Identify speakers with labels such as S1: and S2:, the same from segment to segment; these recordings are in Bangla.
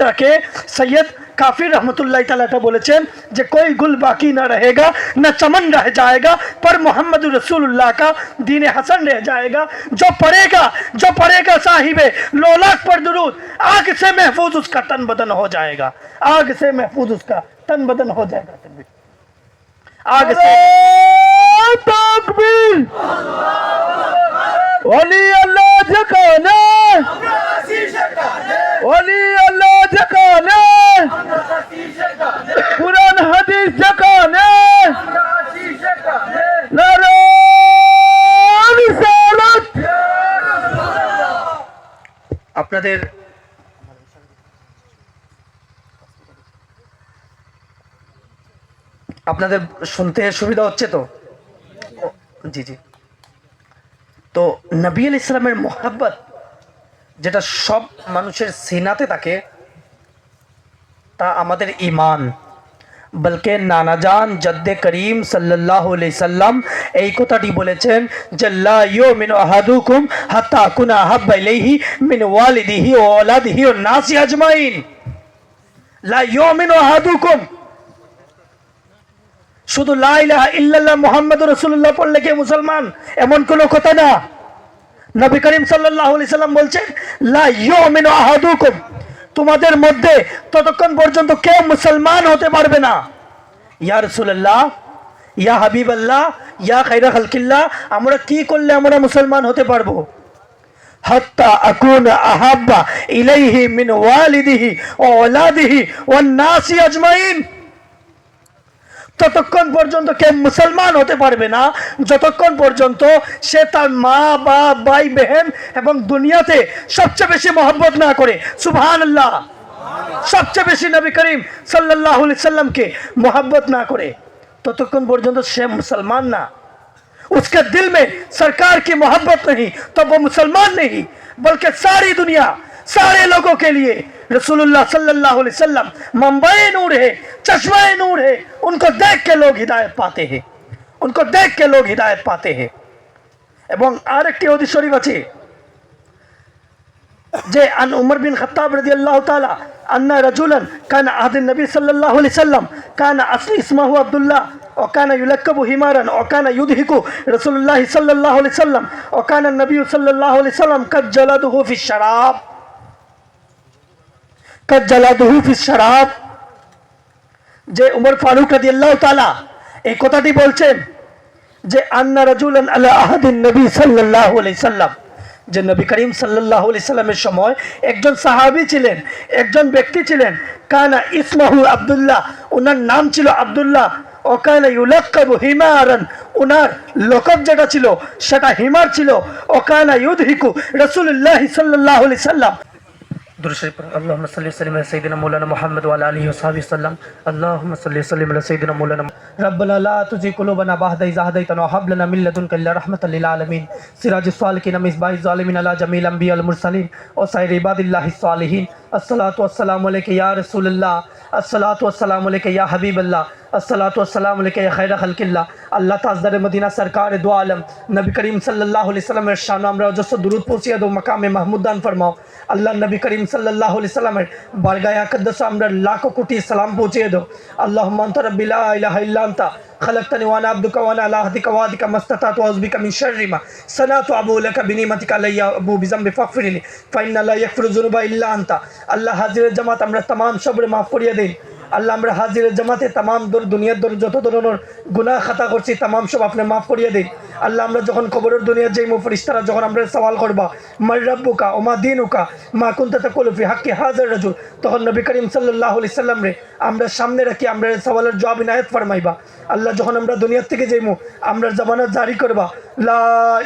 S1: তাকে সৈয়দ काफी रहमतुल्लाह ताला बोलेছেন যে कोई गुल बाकी ना रहेगा न चमन रह जाएगा पर मोहम्मद रसूलुल्लाह का दीन हसन रह जाएगा। जो पढ़ेगा साहिबे लोलाक पर दुरूद आग से महफूज उसका तन बदन हो जाएगा, आग से महफूज उसका तन बदन हो जाएगा। आग से तकबीर वली अल्लाह जकाने वली अल्लाह जकाने कुरान हदीस जकाने नारे रिसालत। আপনাদের শুনতে সুবিধা হচ্ছে তো? জি জি। তো নবী আলাইহিস সালামের মোহাব্বত যেটা সব মানুষের সিনাতে থাকে তা আমাদের ঈমান। বলকে নানাজান জদ্দে করিম সাল্লাল্লাহু আলাইহি সাল্লাম এই কথাটি বলেছেন যে লা ইউমিনু আহাদুকুম হাত্তা আকুনা আহাব্বা ইলাইহি মিন ওয়ালিদিহি ওয়া ওয়ালাদিহি ওয়ান নাসি আজমাইন। লা ইউমিনু আহাদুকুম, শুধু লা ইলাহা ইল্লাল্লাহ মুহাম্মাদুর রাসূলুল্লাহ পড়লে কে মুসলমান এমন কোনো কথা না। নবী করিম সাল্লাল্লাহু আলাইহি সাল্লাম বলছেন লা ইউমিনু আহাদুকুম, তোমাদের মধ্যে ততক্ষণ পর্যন্ত কেউ মুসলমান হতে পারবে না। ইয়া রাসূলুল্লাহ, ইয়া হাবিবাল্লাহ, ইয়া খায়রা খালকিল্লাহ, আমরা কি করলে আমরা মুসলমান হতে পারবো? হাত্তা আকুনা আহাব্বা ইলাইহি মিন ওয়ালিদিহি ওয়া ওয়ালাদিহি ওয়ান নাসি আজমাইন। ততক্ষণ পর্যন্ত কেউ মুসলমান হতে পারবে না যতক্ষণ পর্যন্ত সে তার মা বাপ ভাই বহন এবং দুনিয়াতে সবচেয়ে বেশি মহব্বত না করে। সুবহানাল্লাহ। সবচেয়ে বেশি নবী করিম सल्लल्लाहु अलैहि वसल्लम के मोहब्बत ना करे ततक्षण पर्यंत से मुसलमान ना। उसके दिल में सरकार की मोहब्बत नहीं तो वो मुसलमान नहीं, बल्कि सारी दुनिया सारे लोगों के लिए रसूलुल्लाह सल्लल्लाहु अलैहि वसल्लम मंबई नूर है, चश्मा नूर है। उनको देख के लोग हिदायत पाते हैं, उनको देख के लोग हिदायत पाते हैं। এবং আরেকটি হাদিস শরীফ আছে যে আন উমর বিন খাত্তাব রাদিয়াল্লাহু তাআলা আন্না রাজুলান কানা আহদিন নবী সাল্লাল্লাহু আলাইহি সাল্লাম কানা আসলি ইসমহু আব্দুল্লাহ وكان يلقب حمارا وكان يضحك رسول الله صلى الله عليه وسلم وكان النبي صلى الله عليه وسلم قد جلده في الشراب قد جلده في الشراب। যে উমর ফারুক রাদিয়াল্লাহু তাআলা এই কথাটি বলছেন যে আন্না রাজুলান আলা আহাদিন নবী সাল্লাল্লাহু আলাইহি সাল্লাম, যে নবী করিম সাল্লাল্লাহু আলাইহি সাল্লামের সময় একজন সাহাবী ছিলেন, একজন ব্যক্তি ছিলেন। কানা ইসমহু আব্দুল্লাহ, ওনার নাম ছিল আব্দুল্লাহ। ওকানা ইউলাক্কাবু হিমারান, ওনার লকব যেটা ছিল সেটা হিমার ছিল। ওকানা ইউদহিকু রাসূলুল্লাহ সাল্লাল্লাহু আলাইহি সাল্লাম। اللهم صل وسلم على سيدنا مولانا محمد وعلى اله وصحبه وسلم. اللهم صل وسلم على سيدنا مولانا ربنا لا تزغ قلوبنا بعد إذ هديتنا وهب لنا من لدنك رحمة للعالمين. سراج الصالحين مصباح الظالمين على جميع الانبياء والمرسلين وسائر عباد الله الصالحين. الصلاة والسلام عليك يا رسول الله, الصلاة والسلام عليك يا حبيب الله, الصلاة والسلام عليك يا خير خلق الله. আল্লাহ তাজদারে মদিনা সরকার দু আলম নবী করিম সাল্লাল্লাহু আলাইহি সাল্লামের শানে আমরা অজস্র দুরূদ পৌঁছিয়ে দাও, মাকামে মাহমুদ দান ফরমাও। আল্লাহ নবী করিম সাল্লাল্লাহু আলাইহি সাল্লামের বারগাহে আকদ্দাস আমরা লাখো কোটি সালাম পৌঁছিয়ে দাও। আল্লাহুম্মা আনতা রাব্বি লা ইলাহা ইল্লা আনতা خلقتني وانا عبدك وانا على عهدك ووعدك ما استطعت واعوذ بك من شر ما صنعت ابو لك بنعمتك علي ابو بذنبي فاغفر لي فان لا يغفر الذنوب الا انت. আল্লাহ হাজিরের জামাত আমরা तमाम সবরে মাফ করিয়ে দেন। আল্লাহ আমরা হাজিরের জামাতে तमाम দুনিয়ার যত ধরনের গুনাহ খাতা করছি तमाम সব আপনি মাফ করিয়ে দেন। আল্লাহ আমরা যখন কবরের দুনিয়ায় যাইমু ফেরেশতারা যখন আমরা সওয়াল করবা মার রাব্বুকা ওয়া মা দীনুকা মা কুনতা তাকুলু ফি হাক্কি হাযার রাজুল, তখন নবী করিম সাল্লাল্লাহু আলাইহি সাল্লাম রে আমরা সামনে রাখি আমরা সওয়ালের জবাব ইনায়াত ফরমাইবা। আল্লাহ যখন আমরা দুনিয়া থেকে যাইমু আমরা জামানত জারি করবা লা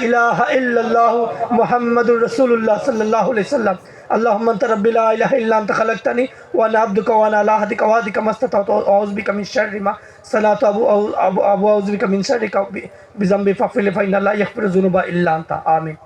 S1: ইলাহা ইল্লাল্লাহু মুহাম্মাদুর রাসূলুল্লাহ সাল্লাল্লাহু আলাইহি সাল্লাম। اللهم انت ربي لا اله الا انت خلقتني وانا عبدك وانا على عهدك ووعدك ما استطعت اعوذ بك من شر ما صنعت ابو اعوذ بك من شرك بذنبي فاغفر لي فان لا يغفر الذنوب الا انت. آمين.